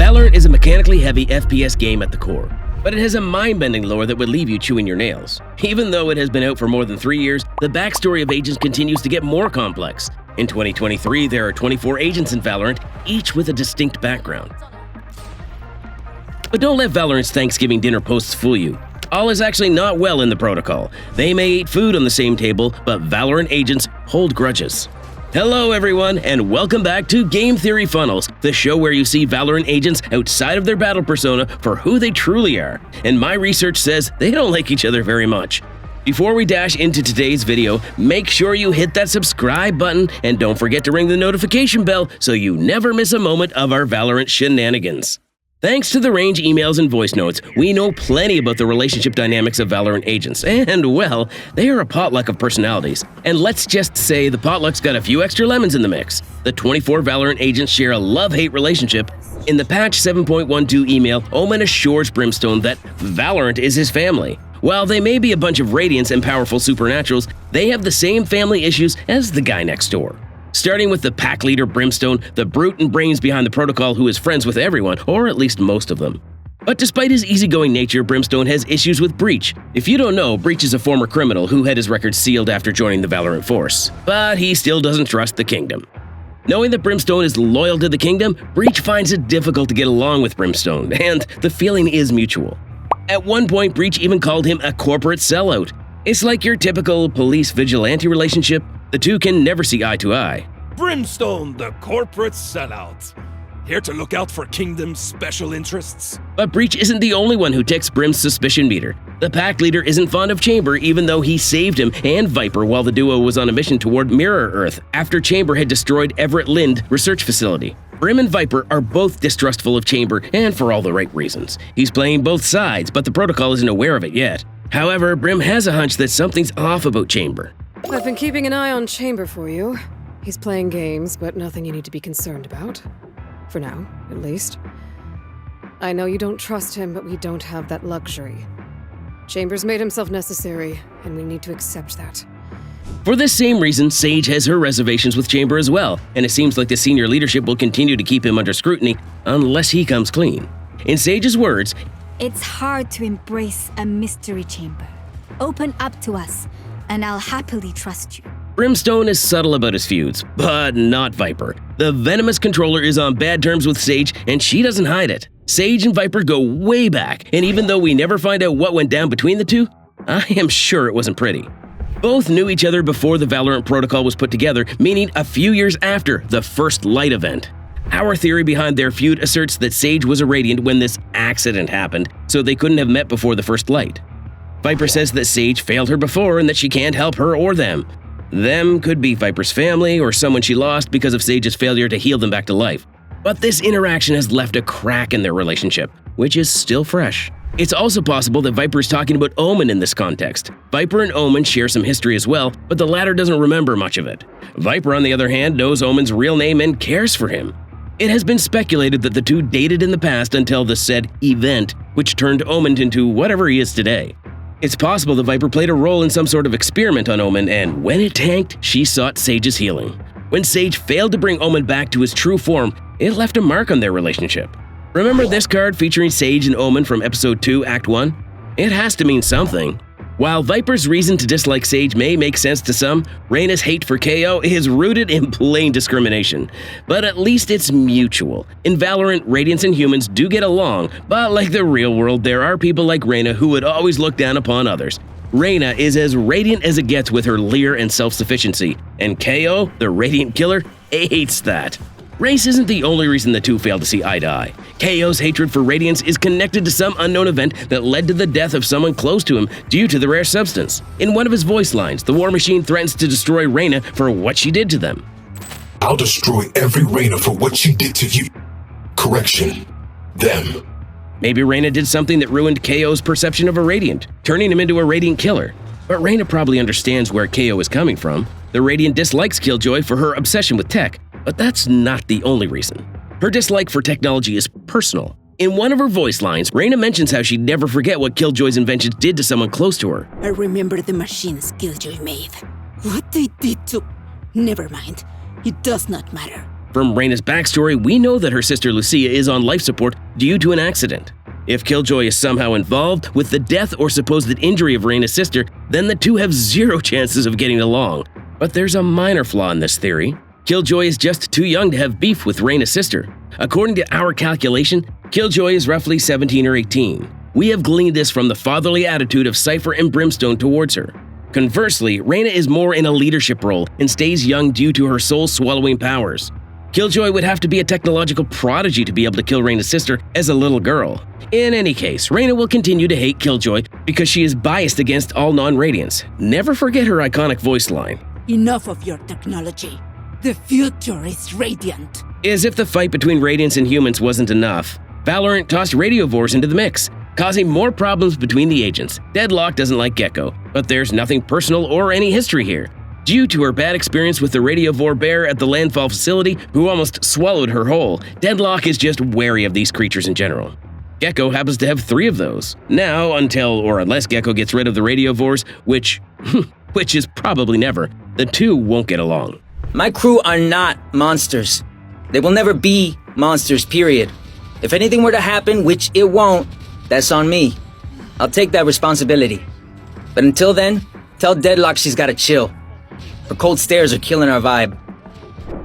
Valorant is a mechanically heavy FPS game at the core, but it has a mind-bending lore that would leave you chewing your nails. Even though it has been out for more than 3 years, the backstory of agents continues to get more complex. In 2023, there are 24 agents in Valorant, each with a distinct background. But don't let Valorant's Thanksgiving dinner posts fool you. All is actually not well in the protocol. They may eat food on the same table, but Valorant agents hold grudges. Hello everyone, and welcome back to Game Theory Funnels, the show where you see Valorant agents outside of their battle persona for who they truly are. And my research says they don't like each other very much. Before we dash into today's video, make sure you hit that subscribe button and don't forget to ring the notification bell so you never miss a moment of our Valorant shenanigans. Thanks to the range emails and voice notes, we know plenty about the relationship dynamics of Valorant agents, and well, they are a potluck of personalities. And let's just say the potluck's got a few extra lemons in the mix. The 24 Valorant agents share a love-hate relationship. In the patch 7.12 email, Omen assures Brimstone that Valorant is his family. While they may be a bunch of Radiants and powerful supernaturals, they have the same family issues as the guy next door. Starting with the pack leader Brimstone, the brute and brains behind the protocol who is friends with everyone, or at least most of them. But despite his easygoing nature, Brimstone has issues with Breach. If you don't know, Breach is a former criminal who had his record sealed after joining the Valorant force. But he still doesn't trust the Kingdom. Knowing that Brimstone is loyal to the Kingdom, Breach finds it difficult to get along with Brimstone, and the feeling is mutual. At one point, Breach even called him a corporate sellout. It's like your typical police-vigilante relationship. The two can never see eye to eye. Brimstone, the corporate sellout. Here to look out for Kingdom's special interests. But Breach isn't the only one who ticks Brim's suspicion meter. The pack leader isn't fond of Chamber even though he saved him and Viper while the duo was on a mission toward Mirror Earth after Chamber had destroyed Everett Lind research facility. Brim and Viper are both distrustful of Chamber, and for all the right reasons. He's playing both sides, but the protocol isn't aware of it yet. However, Brim has a hunch that something's off about Chamber. I've been keeping an eye on Chamber for you. He's playing games, but nothing you need to be concerned about. For now, at least. I know you don't trust him, but we don't have that luxury. Chamber's made himself necessary, and we need to accept that. For this same reason, Sage has her reservations with Chamber as well, and it seems like the senior leadership will continue to keep him under scrutiny unless he comes clean. In Sage's words, "It's hard to embrace a mystery chamber. Open up to us, and I'll happily trust you." Brimstone is subtle about his feuds, but not Viper. The venomous controller is on bad terms with Sage, and she doesn't hide it. Sage and Viper go way back, and even though we never find out what went down between the two, I am sure it wasn't pretty. Both knew each other before the Valorant protocol was put together, meaning a few years after the first Light event. Our theory behind their feud asserts that Sage was a Radiant when this accident happened, so they couldn't have met before the first Light. Viper says that Sage failed her before and that she can't help her or them. Them could be Viper's family or someone she lost because of Sage's failure to heal them back to life. But this interaction has left a crack in their relationship, which is still fresh. It's also possible that Viper is talking about Omen in this context. Viper and Omen share some history as well, but the latter doesn't remember much of it. Viper, on the other hand, knows Omen's real name and cares for him. It has been speculated that the two dated in the past until the said event, which turned Omen into whatever he is today. It's possible the Viper played a role in some sort of experiment on Omen, and when it tanked, she sought Sage's healing. When Sage failed to bring Omen back to his true form, it left a mark on their relationship. Remember this card featuring Sage and Omen from Episode 2, Act 1? It has to mean something. While Viper's reason to dislike Sage may make sense to some, Raina's hate for KO is rooted in plain discrimination. But at least it's mutual. In Valorant, Radiants and humans do get along, but like the real world, there are people like Raina who would always look down upon others. Raina is as radiant as it gets with her leer and self-sufficiency, and KO, the Radiant killer, hates that. Race isn't the only reason the two fail to see eye to eye. KO's hatred for Radiance is connected to some unknown event that led to the death of someone close to him due to the rare substance. In one of his voice lines, the War Machine threatens to destroy Raina for what she did to them. "I'll destroy every Raina for what she did to you." Correction. Them. Maybe Raina did something that ruined KO's perception of a Radiant, turning him into a Radiant killer. But Raina probably understands where KO is coming from. The Radiant dislikes Killjoy for her obsession with tech, but that's not the only reason. Her dislike for technology is personal. In one of her voice lines, Raina mentions how she'd never forget what Killjoy's inventions did to someone close to her. "I remember the machines Killjoy made. What they did to... Never mind. It does not matter." From Raina's backstory, we know that her sister Lucia is on life support due to an accident. If Killjoy is somehow involved with the death or supposed injury of Raina's sister, then the two have zero chances of getting along. But there's a minor flaw in this theory. Killjoy is just too young to have beef with Raina's sister. According to our calculation, Killjoy is roughly 17 or 18. We have gleaned this from the fatherly attitude of Cypher and Brimstone towards her. Conversely, Raina is more in a leadership role and stays young due to her soul-swallowing powers. Killjoy would have to be a technological prodigy to be able to kill Raina's sister as a little girl. In any case, Raina will continue to hate Killjoy because she is biased against all non-Radiants. Never forget her iconic voice line. Enough of your technology. The future is radiant. As if the fight between Radiants and humans wasn't enough, Valorant tossed radiovores into the mix, causing more problems between the agents. Deadlock doesn't like Gecko, but there's nothing personal or any history here. Due to her bad experience with the radiovore bear at the landfall facility who almost swallowed her whole, Deadlock is just wary of these creatures in general. Gecko happens to have 3 of those. Now, until or unless Gecko gets rid of the radiovores, which is probably never, the two won't get along. My crew are not monsters. They will never be monsters, period. If anything were to happen, which it won't, that's on me. I'll take that responsibility. But until then, tell Deadlock she's gotta chill. Her cold stares are killing our vibe.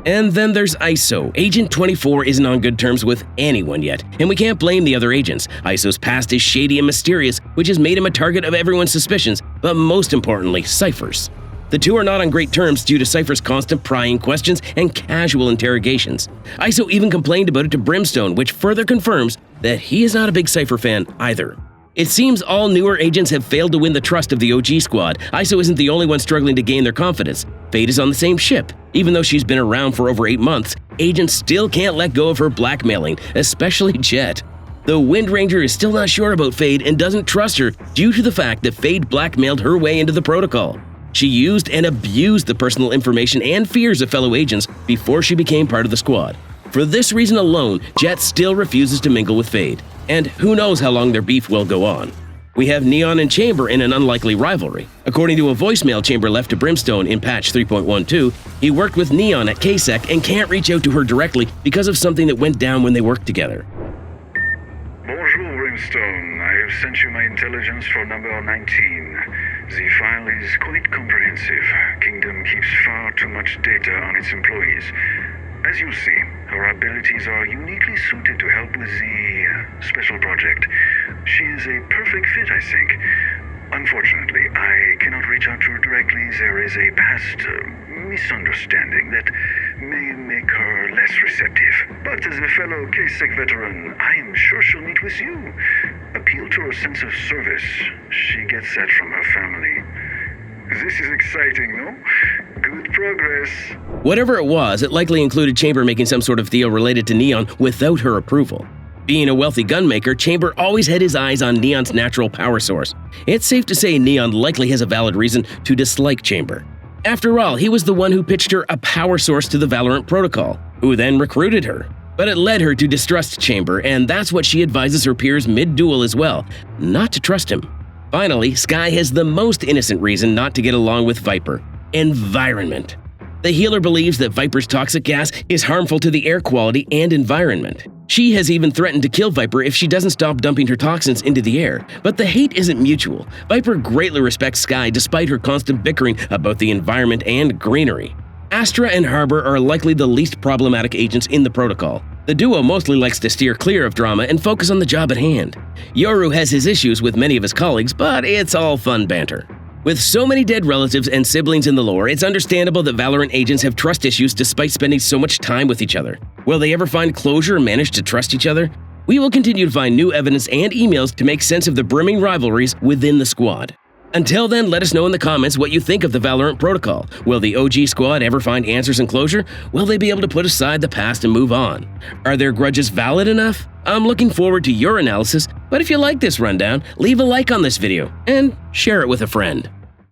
And then there's ISO. Agent 24 isn't on good terms with anyone yet, and we can't blame the other agents. ISO's past is shady and mysterious, which has made him a target of everyone's suspicions, but most importantly, Cypher's. The two are not on great terms due to Cypher's constant prying questions and casual interrogations. ISO even complained about it to Brimstone, which further confirms that he is not a big Cypher fan either. It seems all newer agents have failed to win the trust of the OG squad. ISO isn't the only one struggling to gain their confidence. Fade is on the same ship. Even though she's been around for over 8 months, agents still can't let go of her blackmailing, especially Jet. The Wind Ranger is still not sure about Fade and doesn't trust her due to the fact that Fade blackmailed her way into the protocol. She used and abused the personal information and fears of fellow agents before she became part of the squad. For this reason alone, Jet still refuses to mingle with Fade. And who knows how long their beef will go on. We have Neon and Chamber in an unlikely rivalry. According to a voicemail Chamber left to Brimstone in patch 3.12, he worked with Neon at KSEC and can't reach out to her directly because of something that went down when they worked together. Bonjour, Brimstone. I have sent you my intelligence for number 19. The file is quite comprehensive. Kingdom keeps far too much data on its employees. As you see, her abilities are uniquely suited to help with the special project. She is a perfect fit, I think. Unfortunately, I cannot reach out to her directly. There is a past misunderstanding that may make her less receptive. But as a fellow KSEC veteran, I am sure she'll meet with you. Appeal to her sense of service. She gets that from her family. This is exciting, no? Good progress. Whatever it was, it likely included Chamber making some sort of deal related to Neon without her approval. Being a wealthy gunmaker, Chamber always had his eyes on Neon's natural power source. It's safe to say Neon likely has a valid reason to dislike Chamber. After all, he was the one who pitched her a power source to the Valorant protocol, who then recruited her. But it led her to distrust Chamber, and that's what she advises her peers mid-duel as well, not to trust him. Finally, Skye has the most innocent reason not to get along with Viper: environment. The healer believes that Viper's toxic gas is harmful to the air quality and environment. She has even threatened to kill Viper if she doesn't stop dumping her toxins into the air. But the hate isn't mutual. Viper greatly respects Skye despite her constant bickering about the environment and greenery. Astra and Harbor are likely the least problematic agents in the protocol. The duo mostly likes to steer clear of drama and focus on the job at hand. Yoru has his issues with many of his colleagues, but it's all fun banter. With so many dead relatives and siblings in the lore, it's understandable that Valorant agents have trust issues despite spending so much time with each other. Will they ever find closure and manage to trust each other? We will continue to find new evidence and emails to make sense of the brimming rivalries within the squad. Until then, let us know in the comments what you think of the Valorant protocol. Will the OG squad ever find answers and closure? Will they be able to put aside the past and move on? Are their grudges valid enough? I'm looking forward to your analysis, but if you like this rundown, leave a like on this video and share it with a friend.